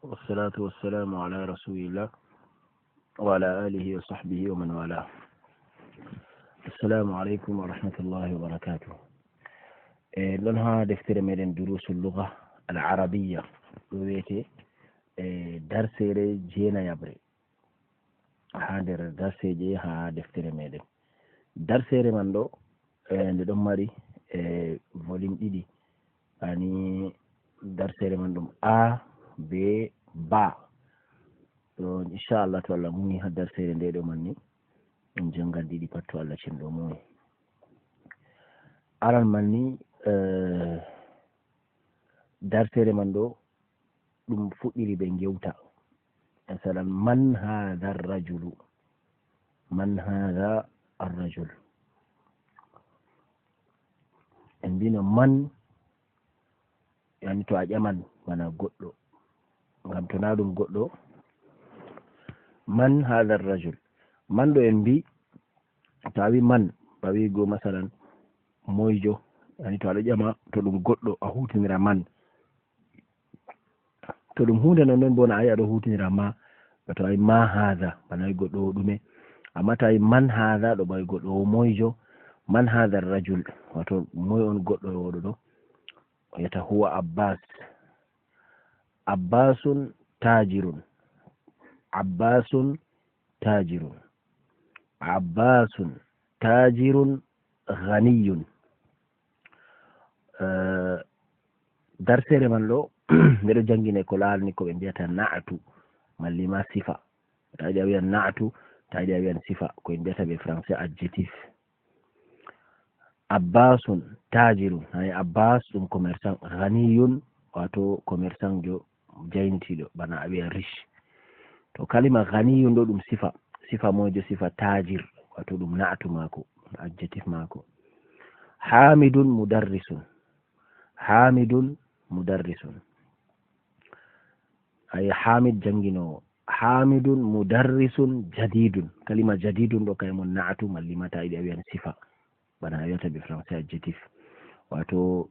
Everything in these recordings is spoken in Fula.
والصلاة والسلام على رسول الله وعلى آله وصحبه ومن والاه. السلام عليكم ورحمة الله وبركاته. لنها دفتر من دروس اللغة العربية ويتي درس جينا يبري هذا درس جي ها دفتر ميدن درس من دو ندم ماري فوليم ديدي يعني درس من دم A B ba to inchallah to Allah muni ha darsere nde ɗo manni en jangal ɗiɗi pat to Allah cinɗo muni aran manni darsere man ɗo ɗum fuɗɗiri ɓe gewta masalan man hadha arrajulu man hadha arrajul en mbino man yani to a ƴaman bana goɗɗo ngam to na ɗum goɗɗo man hadha arrajul man ɗo en mbi to a wi man a wi go masalan moyjo yani to aɗa ƴama to ɗum goɗɗo a hutinira man to ɗum hunde non bo na ayi aɗo hutinira ma to ayi ma hadha bana wi goɗɗo o ɗume amma to ayi man hadha ɗo ɓawi goɗɗo o moyjo man hadha arrajul wato moy on goɗɗo oɗo ɗo yata huwa abbas abbasun tajirun abbasun tajirun abbasun tajirun ghaniyun darsere man ɗo mbeɗo jangine ko laalni ko ɓe mbiyata na'atu malli ma sifa ta yiɗi a wiyan na'atu ta yiɗi a wiyan sifa ko ɓe mbiyata ɓe français adjectif abbasun tajirun hay abbas ɗum commerçant ghaniyun wato commerçant jo jayntiɗo bana a wiya riche to kalima ghaniyun ɗo ɗum sifa mojo sifa tajir wato ɗum na'atu mako adjectif mako hamidun mudarrisun ay hamid janginowo hamidun mudarrisun jadidun kalima jadidun ɗo kayemon na'atu malli mata yiɗi a wiyan sifa bana a wiyata ɓe français adjectif wato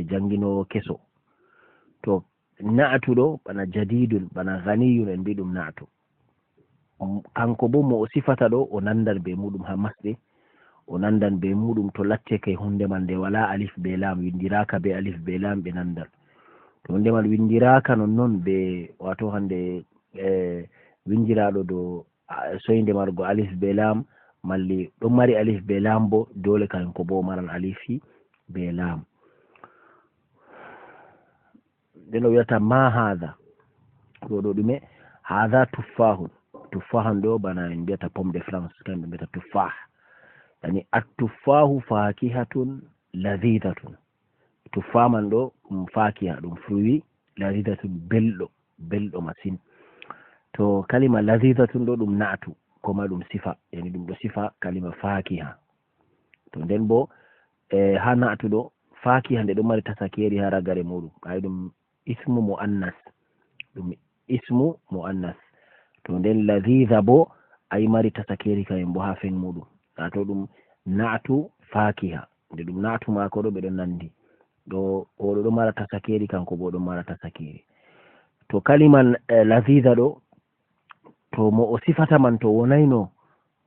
janginowo keso to na'atu ɗo bana jadidun bana ghaniyun en mbi ɗum na'atu kanko bo mo o sifata ɗo o nandan be muɗum ha masɗe o nandan be muɗum to latte kay hunde man nde wala alif be lam windiraka be alif be lam ɓe nandan to hunde man windiraka non be wato hande windiraɗo do soyde margo alif be lam malli ɗon mari alif be lam bo dole kanko bo maran alifi be lam nden o wiyata ma hadha ɗo ɗume hadha tuffahan ɗo bana en mbiyata pomme de france kamɓe mbiyata tuffah yani attuffahu fakihatun ladhidatun tuffa man ɗo ɗum fakiha ɗum fruit ladhidatun belɗo masin to kalima ladhidatun ɗo ɗum na'atu koma ɗum sifa yani ɗum ɗo sifa kalima fakiha to nden bo ha na'atu ɗo fakiha nde ɗo mari tasakeri ha ragare muɗum ay ɗum ismu muannas to nden ladhida bo ay mari tasakeri kayen bo ha fen muɗum to ɗum na'atu fakiha nde ɗum na'atu mako ɗo ɓeɗo nandi ɗo oɗo ɗo mara tasakeri kanko bo ɗo mara tasakeri to kaliman ladhida ɗo to mo o sifata man to wonayno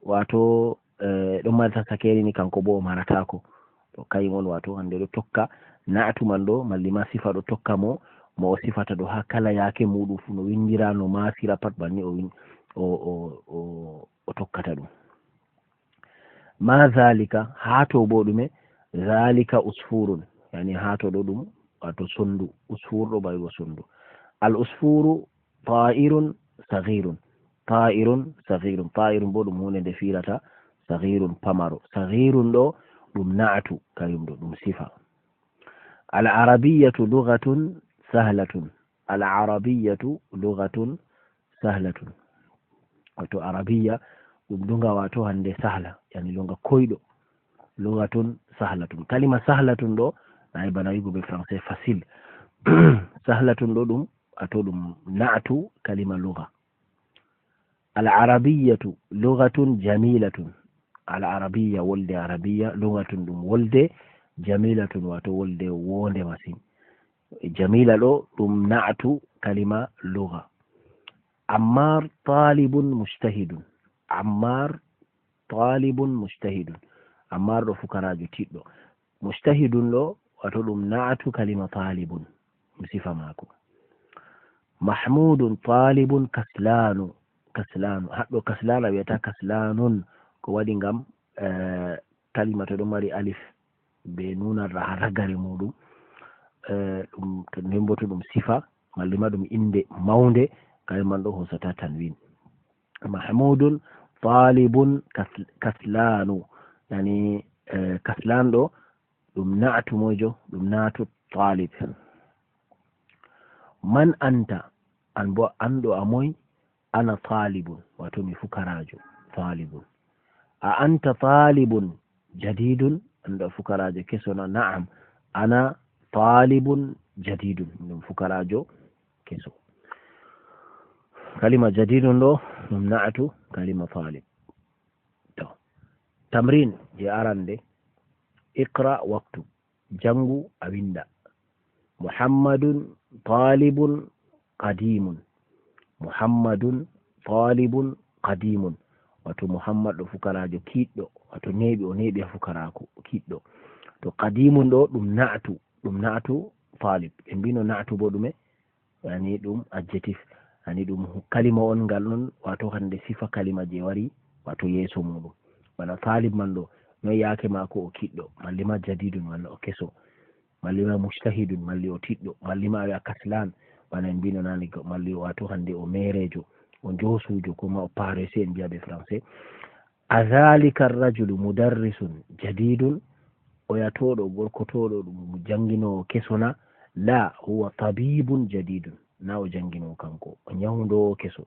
wato ɗo mari tasakeri ni kanko bo o maratako to kayum on wato hande ɗo tokka na'atu man ɗo malli ma sifa ɗo tokka mo o sifata ɗo ha kala yake muɗum fu no windira no masira pat banni o tokkata ɗum ma zalika ha to bo ɗume zalika usfurun yani ha to ɗo ɗum wato sondu usfur ɗo ɓaygo sondu al usfuru ta'irun saghirun ta'irun bo ɗum hunde nde firata saghirun pamaro saghirun ɗo ɗum na'atu kayum ɗo ɗum sifa al arabiyatu lughatun sahlatun wato arabiya ɗum lunga wato hande sahla yani lunga koyɗo lughatun sahlatun kalima sahlatun ɗo ay bana wigo ɓe français facile sahlatun ɗo ɗum ato ɗum na'atu kalima lugha al arabiyatu lughatun jamilatun al arabiya wolde arabiya lughatun ɗum wolde jamilatun wato wolde wonde masin jamila ɗo ɗum na'atu kalima lugha. Ammar talibun mujtahidun. Ammar talibun mujtahidun. Ammar ɗo fukarajo tiɗɗo. Mujtahidun ɗo wato ɗum na'atu kalima talibun, ɗum sifa mako. Mahmudun talibun kaslanu. Kaslanu haɗɗo kaslana wiyata kaslanun, ko waɗi ngam kalima to ɗo mari alif be nuna ragare muɗum, ɗum to nden bo to ɗum sifa mallima ɗum inde maunde, kay man ɗo hosata tanwin. Mahmudun talibun kaslanu, yani kaslan ɗo ɗum na'atu mojo, ɗum na'atu talib. Man anta, an bo an ɗo amoy? Ana talibun, wato mi fukarajo. Talibun. A anta talibun jadidun, an ɗo fukarajo kesona. Na'am, ana talibun jadidun, ɗum fukarajo keso. kalima jadidun ɗo ɗum na'atu kalima talib. To tamrin je arande, iqra waktu, jangu a winda. Muhammadun talibun qadimun. Muhammadun talibun qadimun, wato Muhammad ɗo fukarajo kiɗɗo, wato neɓi, o neɓi ha fukarako kiɗɗo. To qadimun ɗo ɗum na'atu talib. ɓe mbino na'atu bo ɗume, yani ɗum adjective, yani ɗum kalima on ngal non, wato hande sifa kalima je wari wato yeso muɗum. Bana talib man ɗo noy yake mako, o kiɗɗo, mallima jadidun, walla o keso, mallima mujtahidun, malli o tiɗɗo, mallima awi'a kaslan, bana en mbino nani, malli wato hande o merejo, o josujo, kuma o parese en mbiya be français. Azalika arrajulu mudarrisun jadidun, o yatoɗo gorkotoɗo ɗum janginowo kesona. La, huwa tabibun jadidun, na o janginowo kanko, o nyawdowo keso.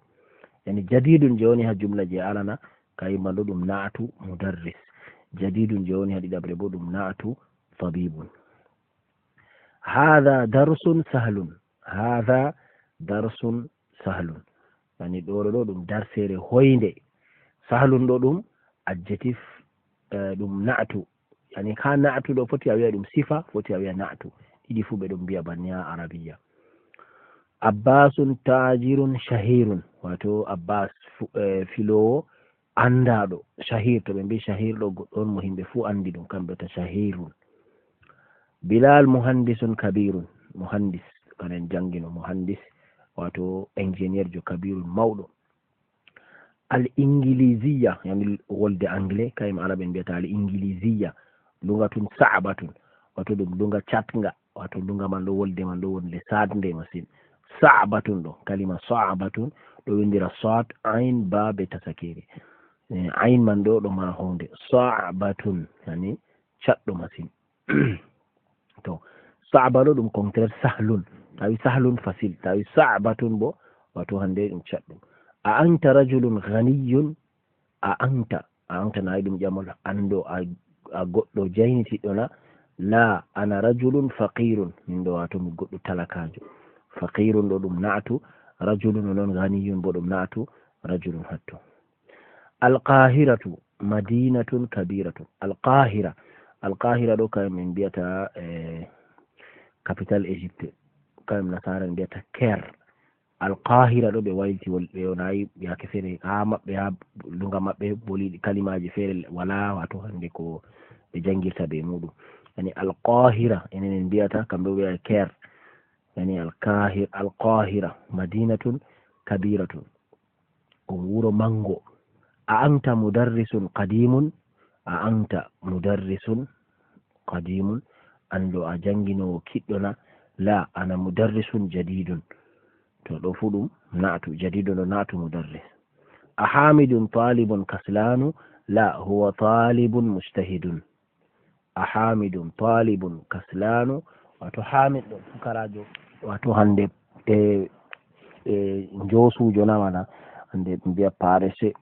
Yani jadidun je woni ha jumla je alana kayima ɗo ɗum na'atu mudarris. Jadidun je woni ha ɗiɗabre bo ɗum na'atu tabibun. Hadha darsun sahlun. Hadha darsun sahlun, yani ɗo ɗum darsere hoynde. Sahlun ɗo ɗum adjective, ɗum na'atu, yani ha na'atu ɗo foti a wi'a ɗum sifa, foti a wi'a na'atu, ɗiɗi fu ɓe ɗum mbiya banni ha arabiya. Abbasun tajirun shahirun, wato Abbas filowo andaɗo. Shahir, to ɓe mbi shahir ɗo goɗɗo on mo himɓe fu andi ɗum, kamɓe ta shahirun. Bilal muhandisun kabirun. Muhandis kanen jangino, muhandis wato ingénieur jo kabirun, mawɗo. Al ingiliziya, yani wolde anglais, kayim arabe mbiyata al ingiliziya. Lungatun sa'batun, wato ɗum lunga catga, wato lunga man ɗo wolde man ɗo wonde sadde masin. Sa'batun ɗo kalima sa'batun ɗo windira sad, ain, ba be tasakere. Ain man ɗo mara honde. Sa'batun, yani catɗo masin. To sa'ba ɗo ɗum contraire sahlun. Tawi sahlun facile, tawi sa'batun bo wato hande ɗum catɗum. A anta rajulun ghaniyun. A anta na ɗum jamol ando a goɗɗo jaynitiɗo na. La, ana rajulun faqirun, min ɗo wato mi goɗɗo talakajo. Faqirun ɗo ɗum na'atu rajulun, non ghaniyun bo ɗum na'atu rajulun hatto. Alqahiratu madinatun kabiratun. Alqahira ɗo kayum min mbiyata capital Égypte, kayum nasara en mbiyata Caire. Alqahira ɗo ɓe wayliti ɓe wonayi yake feere ha maɓɓe, ha lunga maɓɓe boli kalimaji feere wala wato hande ko ɓe jangirta be muɗum. Yani alqahira enen en mbiyata, kamɓe wi'a Caire. Yani alqahira madinatun kabiratun, on wuro mango. A anta mudarrisun qadimun. A anta mudarrisun qadimun, ando a janginowo kiɗɗo na. La, ana mudarrisun jadidun, to ɗo fu ɗum na'atu. Jadidun ɗo na'atu mudarris. A hamidun talibun kaslanu. La, huwa talibun mujtahidun. A hamidun talibun kaslanu, wato hamid ɗo fukarajo, wato hande josujo namana, hande mbiya parese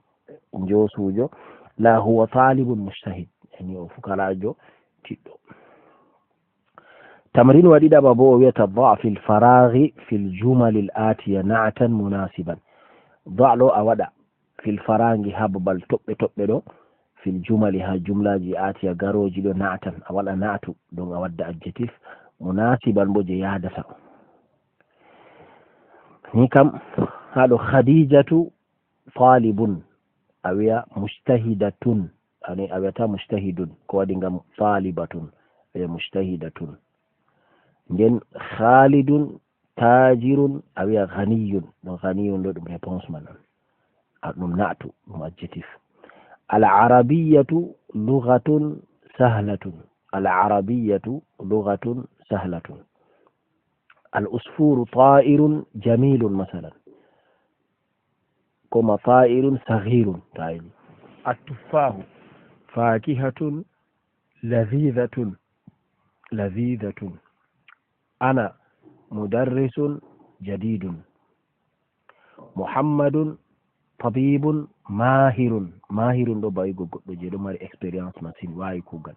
josujo. La, huwa talibun mujtahid, yani o fukarajo tiɗɗo. تمرين وديد بابو يتضع في الفراغ في الجمل الآتية نعتا مناسبا. ضع له أودع في الفراغ هببل توب في الجمل ها جملة آتية غروجي له نعتا أولا نعتو دون أودع adjective munasiban bo je yadata ni kam haɗo khadijatu talibun a wiya mustahidatun ani a wiyata mustahidun ko waɗi ngam talibatun wiya mustahidatun nden khalidun tajirun a wiya ghaniyun ɗum ghaniyun ɗo ɗum réponse man on ɗum na'tu ɗum adjectif al arabiyatu lughatun sahlatun al arabiyatu lughatun sahlatun al usfuru ta'irun jamilun masalan كما طائر صغير تعالي التفاح فاكهة لذيذة لذيذة أنا مدرس جديد محمد طبيب ماهر ماهر دو بايغو دو جيدو ماري اكسبيرينس ماسين واي كوغان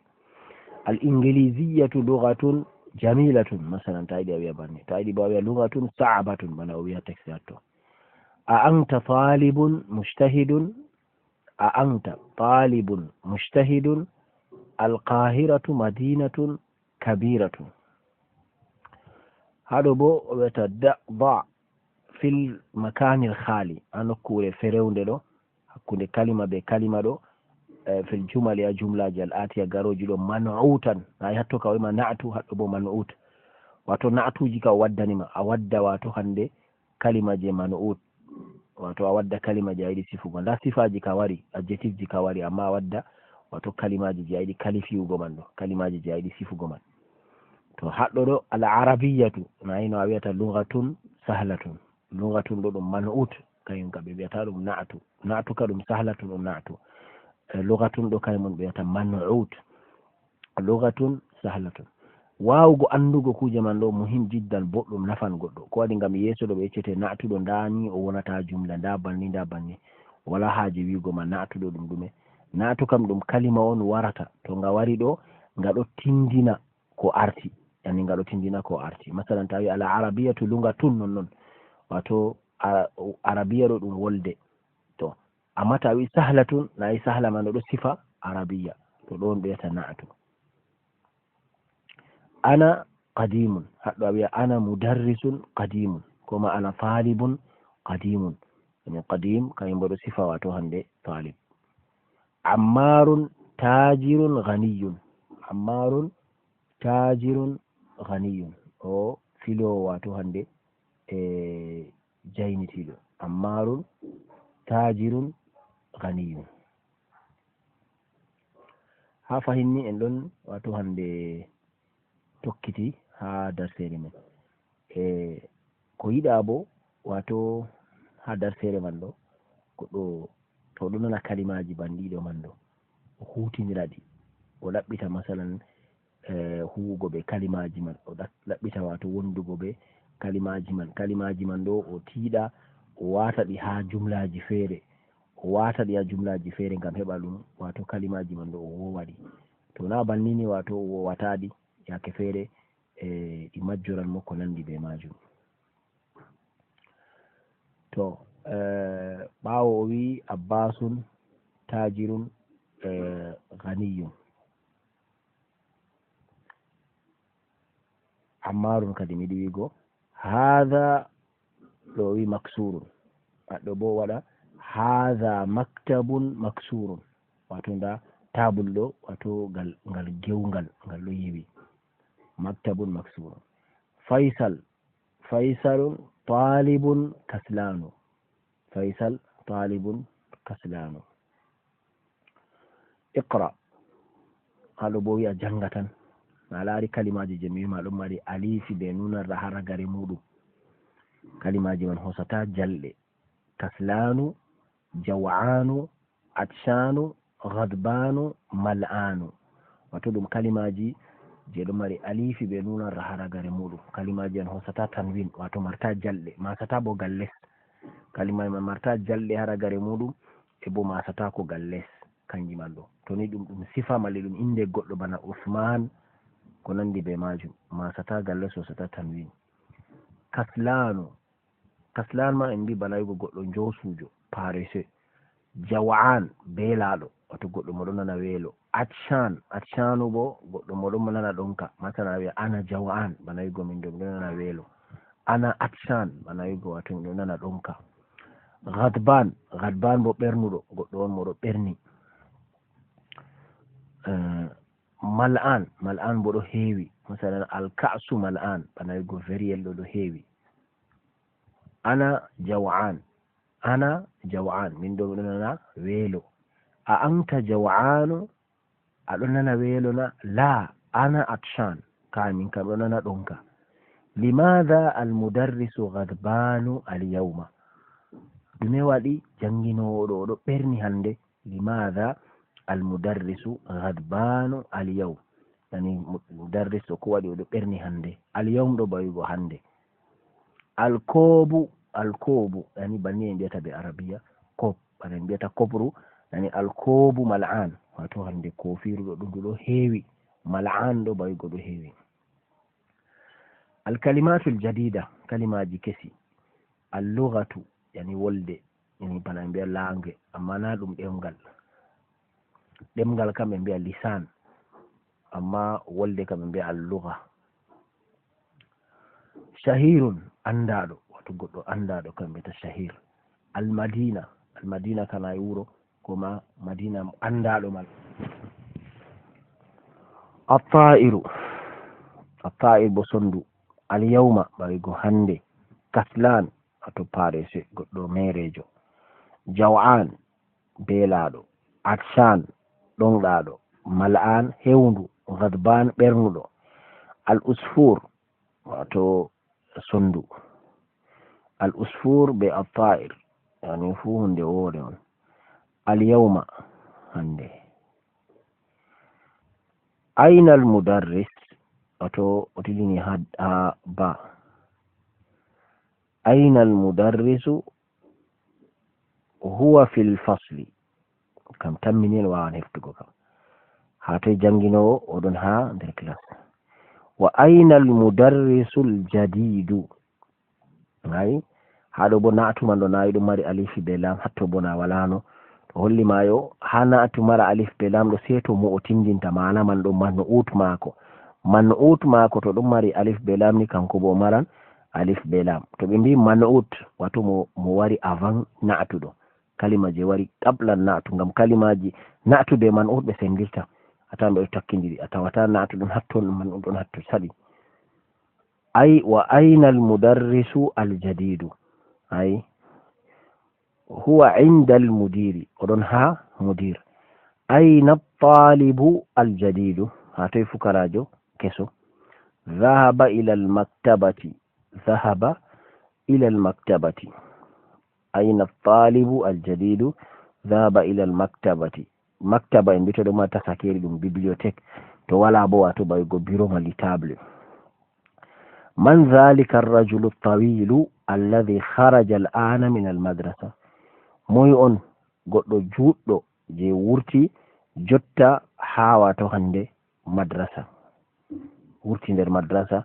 الإنجليزية لغة جميلة مثلا تعالي أبيا باني تعالي بابيا لغة صعبة بنا أبيا تكسياتو أأنت طالب مجتهد أأنت طالب مجتهد القاهرة مدينة كبيرة هذا بو ضع في المكان الخالي أنا كوري فريون دلو كوني كلمة بكلمة دو في الجمل يا جملة الآتية غاروجي دو منعوتا لا يحطو كويما نعتو هذا بو منعوت واتو نعتو جيكا ودنما أود واتو هنده كلمة جي منعوت wato a wadda kalima je ayiɗi sifugo nda sifaji ka wari adjective ji ka wari amma a wadda wato kalimaji je ayiɗi kalifiugo man ɗo kalimaji je ayiɗi sifugo man to haɗɗo ɗo al arabiyatu nayino a wiyata lughatun sahlatun lughatun ɗo ɗum man'ut kayum ka ɓe wiyata ɗum na'atu na'atu ka ɗum sahlatun ɗum na'atu lughatun ɗo kayumon ɓe wiyata man'ut lughatun sahlatun wawugo andugo kuje man ɗo muhim jiddan boɗɗum nafan goɗɗo ko waɗi ngam yeeso ɗo ɓe yeccete na'tuɗo ndani o wonata jumla nda banni wala haaji wigo ma na'tuɗo ɗum ɗume na'tu kam ɗum kalima on warata to nga wari ɗo nga ɗo tindina ko arti yani nga ɗo tindina ko arti masalan tawi ala arabiyatu lungatun non wato arabiya ɗo ɗum wolde to amma tawi sahlatun nayi sahla man ɗo sifa arabiya to ɗon ɓe wiyata na'tu أنا قديم حتى أنا مدرس قديم كما أنا طالب قديم يعني قديم كان ينبغي صفة واتوهن طالب عمار تاجر غني عمار تاجر غني أو فيلو واتوهن جايني تيلو عمار تاجر غني ها فهمني إن واتوهن tokkiti ha darsere men ko yiɗa bo wato ha darsere man ɗo goɗɗo to ɗo nana kalimaji bandiɗo man ɗo o hutinira ɗi o laɓɓita masalan huwugo ɓe kalimaji man o laɓɓita wato wondugo ɓe kalimaji man ɗo o tiiɗa o wata ɗi ha jumlaji feere o wata ɗi ha jumlaji feere ngam heɓa ɗum wato kalimaji man ɗo o wowaɗi to na bannini wato o wowataɗi yake feere ɗi majjoran mo ko nandi be majum to ɓawo o wi abbasun tajirun ghaniyun ammarun kadi miɗi wigo hadha ɗo wi maksurun aɗɗo bo waɗa hadha maktabun maksurun wato nda tabul ɗo wato ngal gewgal ngal ɗo yiwi maktabun maksurun faisalun talibun kaslanu faisal talibun kaslanu iqra haɗo bo wi'a janga tan na laari kalimaji je mi wima ɗon mari alifi be nunarra ha ragare muɗum kalimaji man hosata jalɗe kaslanu jaw'anu atshanu ghadbanu mal'anu wato ɗum kalimaji je ɗo mari alifi be nunarra ha ragare muɗum kalimaji man hosata tanwin wato marta jalɗe masata bo gal les kalimaji man marta jalɗe ha ragare muɗum e bo masata ko gal les kanji man ɗo to ni ɗum sifa mali ɗum inde goɗɗo bana usman ko nandi be majum masata gal les hosata tanwin kaslan ma en mbi bana yugo goɗɗo josujo parese jaw'an belaɗo wato goɗɗo mo ɗo nana weelo atshanu bo goɗɗo mo ɗon nana ɗonka masana wiya ana jaw'an bana wigo min ɗo nana welo ana atshan bana wigo wato min ɗo nana ɗonka gadban bo ɓernuɗo goɗɗo on mo ɗo ɓerni mal'an bo ɗo heewi masalan alka'su mal'an bana wigo veriyel ɗo heewi ana jaw'an min ɗo nana welo a anta jaw'anu aɗo nana welo na la ana atshan kamin kam ɗo nana ɗonka limadha almudarrisu gadbanu alyawma ɗume waɗi janginowo ɗo ɓerni hande limadha almudarrisu gadbanu alyawm yani mudarris ko waɗi oɗo ɓerni hande alyawm ɗo bawigo hande alkobu yani banni en mbiyata be arabiya kob bana en mbiyata kobru yani alkobu mal'an wato hande kofiru ɗo ɗum ɗo heewi mal'an ɗo bawigo ɗo heewi alkalimatul jadida kalimaji kesi allughatu yani wolde yani bana en mbiya langue amma na ɗum ɗemgal kam ɓe mbiya lisan amma wolde kam ɓe mbiya allugha shahirun andaɗo wato goɗɗo andaɗo kam mbiyata shahir almadina kana e wuro koma madina andaɗo man atta'ir bo sondu alyawma ɓawigo hande kaslan wato parese goɗɗo merejo jaw'an belaɗo atshan ɗonɗaɗo mal'an hewndu gadban ɓernuɗo al usfur wato sondu al usfur be atta'ir yani fu hunde wore on alyawma hande aina almudarris wato o tilini ha ba aina almudarrisu huwa fil fasli kam tammini en wawan heftugo kam ha toye janginowo oɗon ha nder class wa aina almudarrisu aljadidu ayi haɗo bo na'atu man ɗo nayi ɗum mari alifi be lam hatto bo na walano to holli mayo ha na'atu mara alif be lam ɗo sei to mo o tindinta mana man ɗo man'ut mako to ɗum mari alif be lam ni kanko bo maran alif be lam to ɓe mbi man'ut wato mo wari avant na'atu ɗo kalima je wari qablan na'atu ngam kalimaji na'atu be man'ut ɓe sendirta atawan ɓe ɗo takkindiri a tawata na'atu ɗum hatton man'ut ɗon hatto saɗi wa aina almudarrisu aljadidu ay huwa inda almudiri oɗon ha mudir aina talibu aljadidu ha toye fukarajo keso dhahaba ila almaktabati aina talibu aljadidu dhahaba ila almaktabati maktaba en mbito ɗum mata sakeri ɗum bibliothèque to wala bo wato bawigo bureau mali table man dhalika arrajulu tawilu alladhi kharaja al'ana min almadrasa moy on goɗɗo juɗɗo je wurti jotta ha wato hande madrasa wurti nder madrasa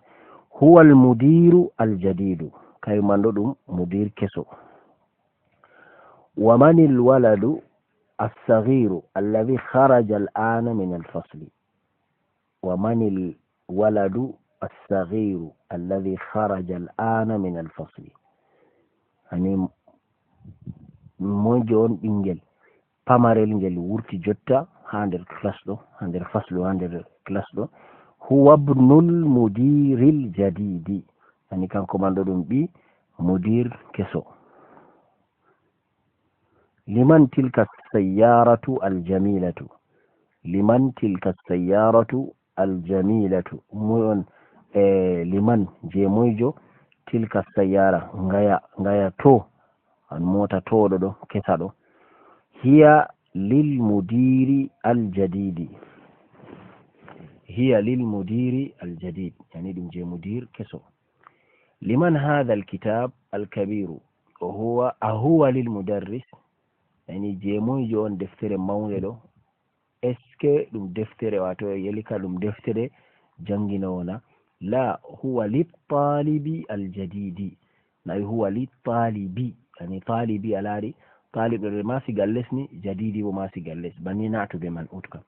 huwa almudiru aljadidu kay man ɗo ɗum mudir keso wa man alwaladu الصغير الذي خرج الآن من الفصل ومن الولد الصغير الذي خرج الآن من الفصل يعني موجون بنجل pamarel ngel wurti jotta ha nder class ɗo ha nder faslu ha nder class ɗo huwa ibnul mudiril jadidi yani kanko man ɗo ɗum ɓi mudir keso liman tilka sayyaratu aljamilatu moyon liman je moyjo tilka sayyara ngaya to an mota to ɗo kesa ɗo hiya lil mudiri aljadid yani ɗum je mudir keso liman hadha alkitab alkabiru huwa lil mudarris yani je moyjo on deftere mawnde ɗo est ce que ɗum deftere wato yelika ɗum deftere janginowo la huwa littalibi aljadidi nayi huwa littalibi yani talibi alari talib ɗo ma sigal les ni jadidi bo ma sigal les banni na'tu be man utkam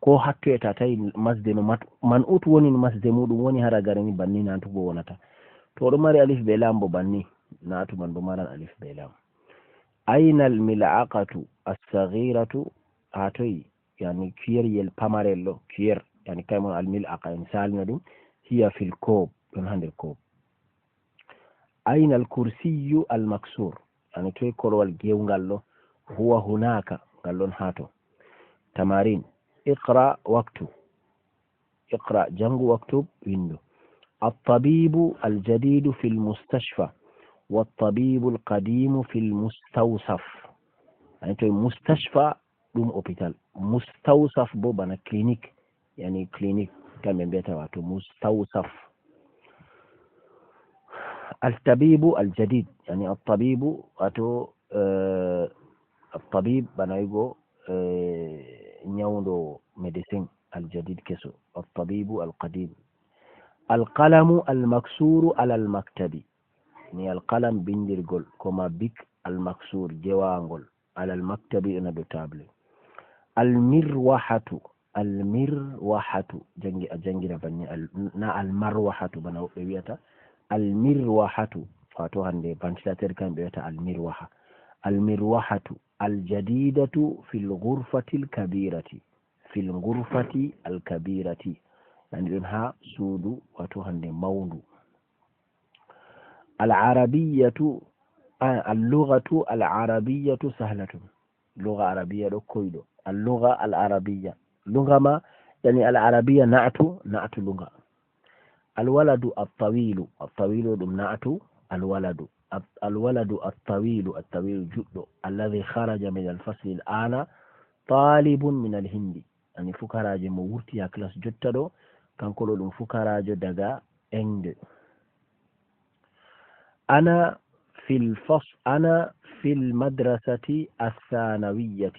ko hattoyta tawi masde no man ut woni no masde muɗum woni haragare ni banni natugo wonata to ɗo mari alif be lam bo banni natu man bo maran alif be lam. aina al mil'aqatu as-saghiratu ha toyi yani cuyeryel pamarel ɗo cuyer yani kaymon al mil'aqa en salina ɗum hiya fil kob ɗon ha nder kob. aina al kursiyu al maksur yani toyi korowal gewngal ɗo huwa hunaka ngal ɗon hato. tamarin اقرأ واكتب اقرأ جنب واكتب ويندو. الطبيب الجديد في المستشفى والطبيب القديم في المستوصف يعني تو مستشفى دوم اوبيتال مستوصف بو بنا كلينيك يعني كلينيك كان بيتا واتو مستوصف. الطبيب الجديد يعني الطبيب واتو الطبيب بنا يغو نيوندو ميديسين الجديد كسو الطبيب القديم. القلم المكسور على المكتب يعني القلم بندرغول كما بيك المكسور جوانغول على المكتب انا دو تابل. المروحة المروحة جنجي ربني نا المروحة بنا بيتا المروحة فاتو هندي فانتلاتر كان بيتا المروحة. المروحة الجديدة في الغرفة الكبيرة في الغرفة الكبيرة يعني لنها سودو وتهند مولو. العربية اللغة العربية سهلة لغة عربية كويدو. اللغة العربية لغة ما يعني العربية نعت لغة. الولد الطويل دم نعت الولد. الولد الطويل جد الذي خرج من الفصل الآن طالب من الهند يعني فكراج مورتي يا كلاس جتدو كان كلهم فكراج دغا اند. أنا في الفصل أنا في المدرسة الثانوية.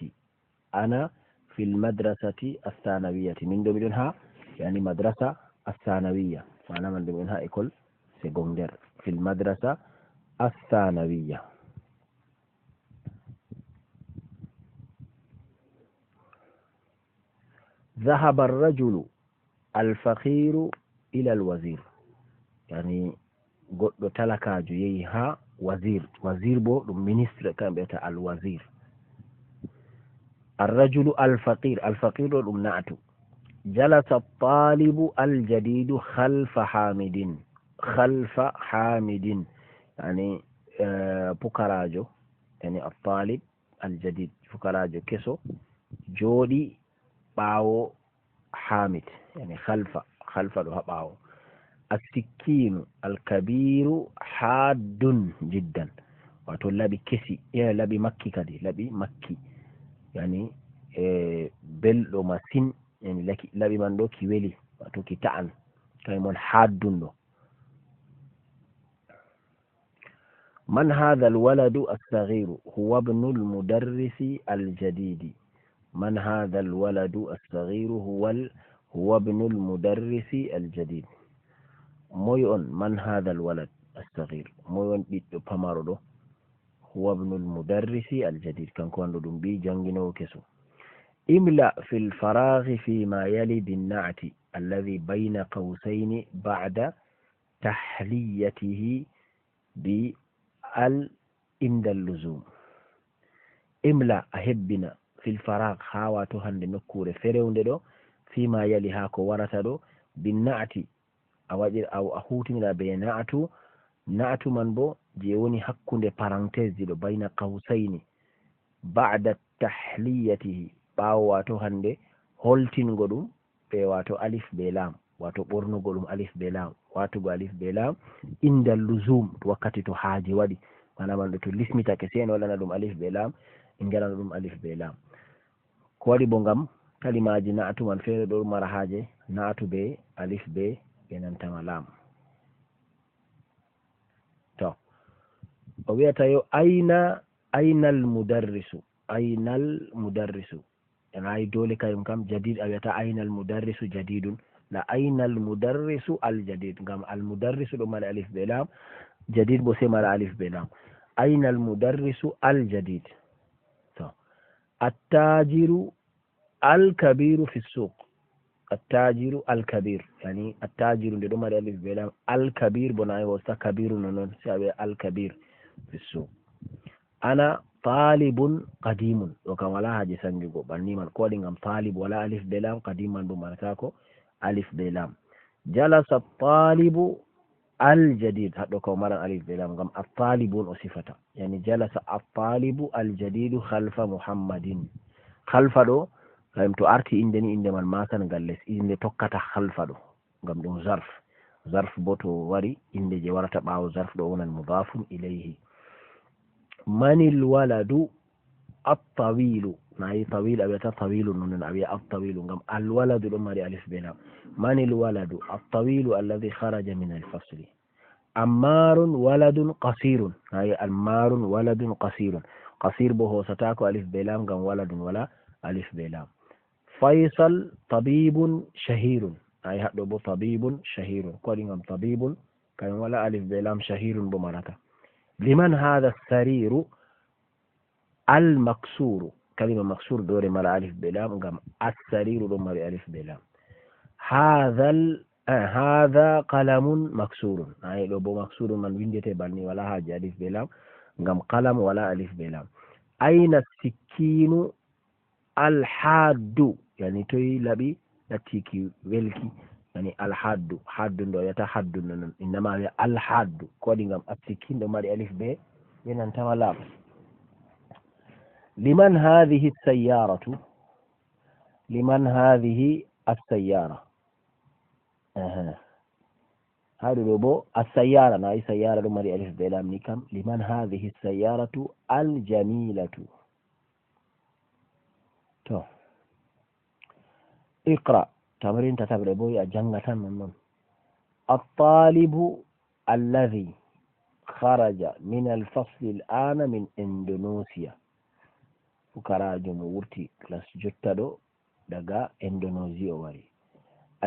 أنا في المدرسة الثانوية من دونها يعني مدرسة الثانوية فأنا من دونها إيكول سيكوندير في المدرسة الثانوية. ذهب الرجل الفقير إلى الوزير يعني goɗɗo talakajo yehi ha wazir bo ɗum ministre kan ɓeyata alwazir. الرجل الفقير ɗum na'atu. جلس الطالب الجديد خلف حامد يعني فكراجو يعني الطالب الجديد فكراجو كسو جودي باو حامد يعني خلف له باو. السكين الكبير حاد جدا wato laɓi kesi laɓi makki kadi laɓi makki yani belɗo masin yani laɓi man ɗo ki weli wato ki ta'an kaymon haddun ɗo. من هذا الولد الصغير هو ابن المدرس الجديد. من هذا الولد الصغير هو ابن المدرس الجديد. موي من هذا الولد الصغير موي بيدو بامارو هو ابن المدرس الجديد كان كوندو دوم بي جانغينو كيسو. املأ في الفراغ فيما يلي بالنعت الذي بين قوسين بعد تحليته بال عند اللزوم. املأ أهبنا في الفراغ هاواتو هند نكور فريوندو فيما يلي هاكو ورثدو بالنعت أو أهوتنا بينعتو نعت من بو جيوني حكو parenthèse دو بين قوسين بعد تحليته باواتو هند هولتين غدوم بواتو ألف بلام واتو برنو غدوم ألف بلام واتو ألف بلام عند اللزوم وقت تو حاجة ودي أنا من تو لسمي كسين ولا ندوم ألف بلام إنجالا ندوم ألف بلام كوالي بونغام كلمة نعت من فير دور مرا حاجة نعت ب ألف ب بينانتما لام. تو ويتايو أين المدرس يعني أي دولة كم جديد أبيتا أين المدرس جديد لا أين المدرس الجديد كم المدرس لما الألف بلام جديد بسيما الألف بلام أين المدرس الجديد. التاجر الكبير في السوق التاجر الكبير يعني التاجر اللي دم ألف بلام الكبير بناء وسط كبير نون الكبير في السوق أنا طالب قديم وكان ولا حاجة سنجو بني من كودين أم طالب ولا ألف بلام قديم من بمركاكو ألف بلام جلس الطالب الجديد هذا كمرة ألف بلام قام الطالب وصفته يعني جلس الطالب الجديد خلف محمد خلف له فهمت أرتي إندني إندما الماسن قال لس إند توكتا خلف له قام دون ظرف بوتو وري إند جوارة باو ظرف دون المضاف إليه من الولد الطويل ناي طويل أبي طويل نون أبي الطويل قام الولد الأمري ألف بلام من الولد الطويل الذي خرج من الفصل أمار ولد قصير هاي أمار ولد قصير قصير به ستاكو ألف بلام قام ولد ولا ألف بلام فيصل طبيب شهير هاي هذا طبيب شهير قولين طبيب كان ولا ألف بلام شهير بمرته لمن هذا السرير المكسور كلمة مكسور دوري مال ألف بلام قام السرير دمر ألف بلام هذا قلم مكسور أي لو مكسور من ويندي بني ولا حاجة ألف بلام قام قلم ولا ألف بلام أين السكين الحاد يعني توي لبي نتيكي ويلكي يعني الحاد حاد دو يتحد إنما هي الحاد كودين قام السكين دمر ألف ب ينتمى لام لمن هذه السيارة لمن هذه السيارة هذا لبو السيارة ناي سيارة لمري ألف بلام نكم لمن هذه السيارة الجميلة تو اقرأ تمرين تتبع بوي أجنة من الطالب الذي خرج من الفصل الآن من إندونيسيا fukarajo mo wurti class jotta ɗo daga Indonesia wari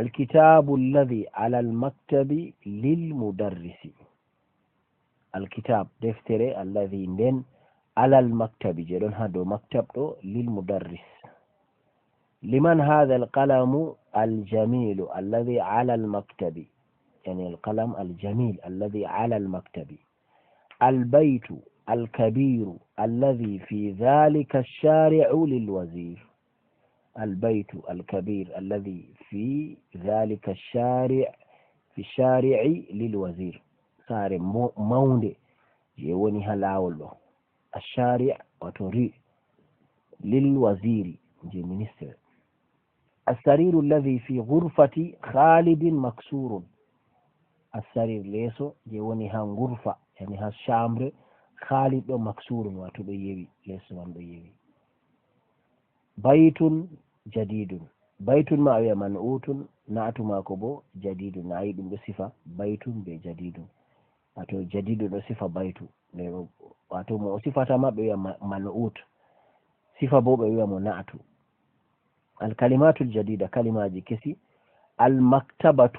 الكتاب الذي على المكتب للمدرس الكتاب دفتر الذي من على المكتب جدون هذا مكتب للمدرس لمن هذا القلم الجميل الذي على المكتب يعني القلم الجميل الذي على المكتب البيت الكبير الذي في ذلك الشارع للوزير البيت الكبير الذي في ذلك الشارع في الشارع للوزير صار موندي يوني هلاول الشارع وتوري للوزير جي مينستر السرير الذي في غرفة خالد مكسور السرير ليسو يوني ها غرفة يعني ها شامر خالد مكسور واتو يوي ليسو وان يوي بيت جديد بيت ما هي منعوت نعت ما كبو جديد نعيد بصفة بيت بجديد واتو جديد بصفة بيت واتو مو صفة ما بيا منعوت صفة بو بيا منعت الكلمات الجديدة كلمة جكسي المكتبة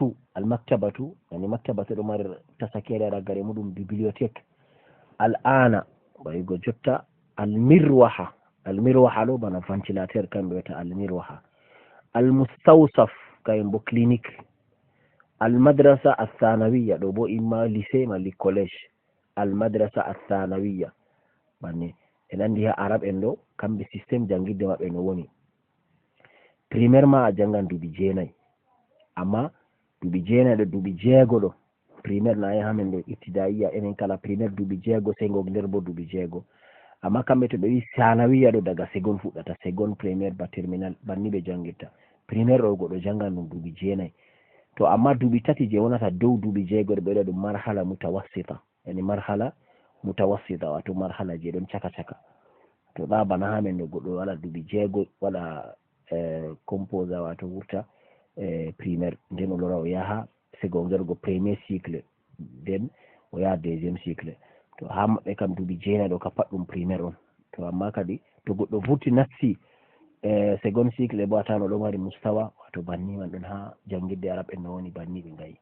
يعني مكتبة الأمر تسكير رجال مدن ببليوتيك الآن بيجو جتا المروحة لو بنا فانتيلاتير كان بيتا المروحة المستوصف كان بو كلينيك المدرسة الثانوية لو بو إما ليسي ما لكوليج المدرسة الثانوية بني إن عندها عرب إنه كان بسيستم جنجيد ما بينه وني بريمير ما جنگان دوبي جيناي أما دوبي جيناي دوبي جيغو primaire na yahamen do ibtidaiya enen kala primaire dubi jeego sengo nder bo dubi jeego amma kambe to be wi sanawiya do daga second fuddata second primaire ba terminal banni be jangirta primaire do godo jangan dum dubi jeenay to amma dubi tati je wonata dow dubi jeego be do dum marhala mutawassita yani marhala mutawassita wato marhala je don chaka chaka to da bana hamen do godo wala dubi jeego wala composer wato wurta primaire den lora o yaha secondaire go premier cycle den o ya deuxième cycle to ha mabbe kam dubi jeena do ka paddum primaire on to amma kadi to goddo vurti nasti second cycle bo atano do mari mustawa wato banni man don ha jangidde arab en woni banni be ngai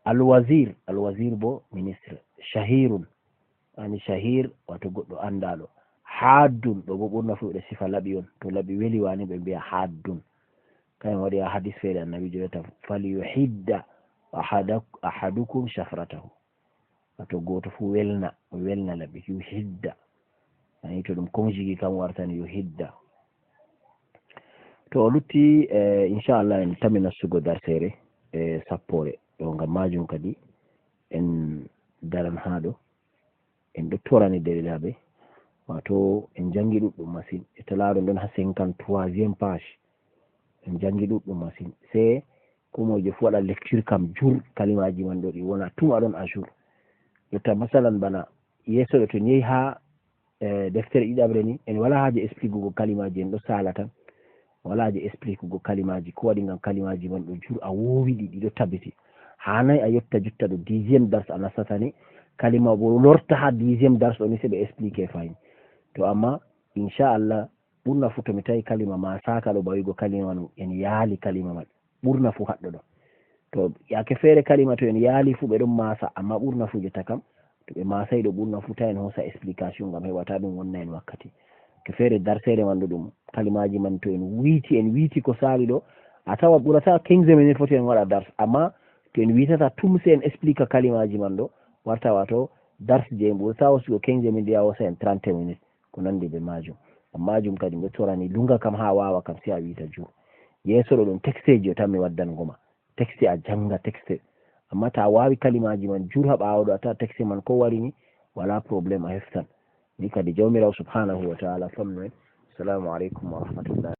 alwazir bo ministre shahirun ani shahir wato goddo andalo haddun ɗo bo ɓurna fu ɓe sifa laɓi on, to laɓi weli wani ɓe mbiya haddun. kañum waɗi ha hadis feere annabi joyata falyuhidda ahadukum shafratahu, wato goto fu welna laɓi yuhidda, ani to ɗum konjigi kam wartani yuhidda. to o lutti inchallah en tami nastugo darsere sappore ɗo, ngam majum kadi en daran ha ɗo en ɗo torani deriraɓe, wato en jangi ɗuɗɗum masin e talaro ɗon ha 53e page en jangi ɗuɗɗum masin, sai komoje fu waɗa lecture kam jur kalimaji man ɗo ɗi wona tuma ɗon a jour. jotta masalan bana yeso ɗo to en yehi ha deftere ɗiɗaɓre ni en wala haje expliquego kalimaji, en ɗo sala tan wala haje expliquego kalimaji, ko waɗi ngam kalimaji man ɗo jur a wowi ɗiɗo tabbiti. hanai a yotta jotta ɗo 10e dars a nastatani kalima bo lorta ha 10e dars ɗo ni sai ɓe explique fayin. to amma inchallah ɓurna fu to mi tawi kalima ma saka ɗo bawigo kalima man en yaali kalima man ɓurna fu haɗɗo ɗo, to yake feere kalima to en yaali fu ɓe ɗon masa, amma ɓurna fu jotta kam to ɓe masai ɗo ɓurna fu ta en hosa explication ngam heɓata ɗum wonna en wakkati. ke feere darsere man ɗo ɗum kalimaji man to en wiiti ko sali ɗo a tawa ɓurata 15 minutes foti en waɗa dars, amma to en wiitata tumse en explique kalimaji man ɗo warta wato dars je en ɓurata hosugo 15 minutes ya hosa en 30 minutes ko nandi be majum. majum kadi ɓe torani lunga kam ha wawa kam si a wiita jur. yeso ɗo ɗum texte ji tan mi waddango ma texte, a janga texte, amma ta wawi kalimaji man jur ha ɓawo ɗo a tawa texte man ko wari ni wala probléme a heftan. ni kadi jawmirawo subhanahu wa ta'ala famnu en. assalamu aleykum wa rahmatullah.